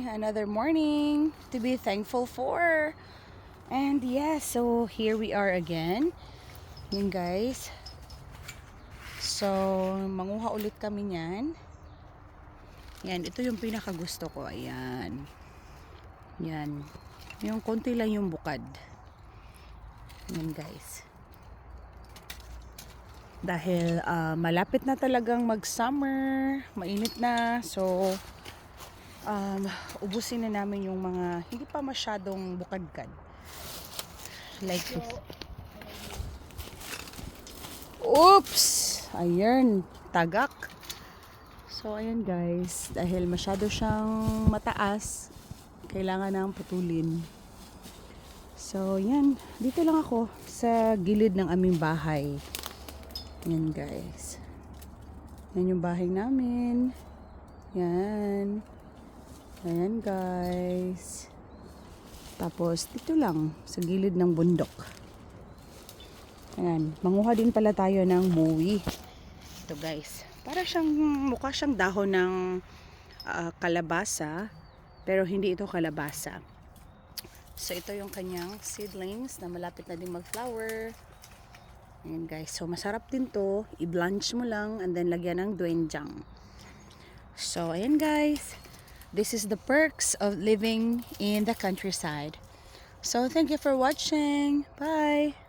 another morning to be thankful for. And yeah, so here we are again. Yun guys. So, manguha ulit kami niyan. Yan, ito yung pinaka gusto ko. Ayan. Yan. Yung konti lang yung bukad. Yan guys. Dahil malapit na talagang mag-summer, mainit na, so ubusin na namin yung mga hindi pa masyadong bukadkad. Like this. Oops! Ayan, tagak. So ayan guys, dahil masyado siyang mataas, kailangan nang putulin. So yan, dito lang ako sa gilid ng aming bahay. Yan guys. Yan yung bahay namin. Yan. Ayan guys. Tapos dito lang sa gilid ng bundok. Ayan. Manguha din pala tayo ng muwi. Ito guys. Para siyang mukha siyang dahon ng kalabasa. Pero hindi ito kalabasa. So ito yung kanyang seedlings na malapit na din mag-flower. Ayan guys, so masarap din to, i-blanch mo lang and then lagyan ng doenjang. So ayan guys, this is the perks of living in the countryside. So thank you for watching, bye!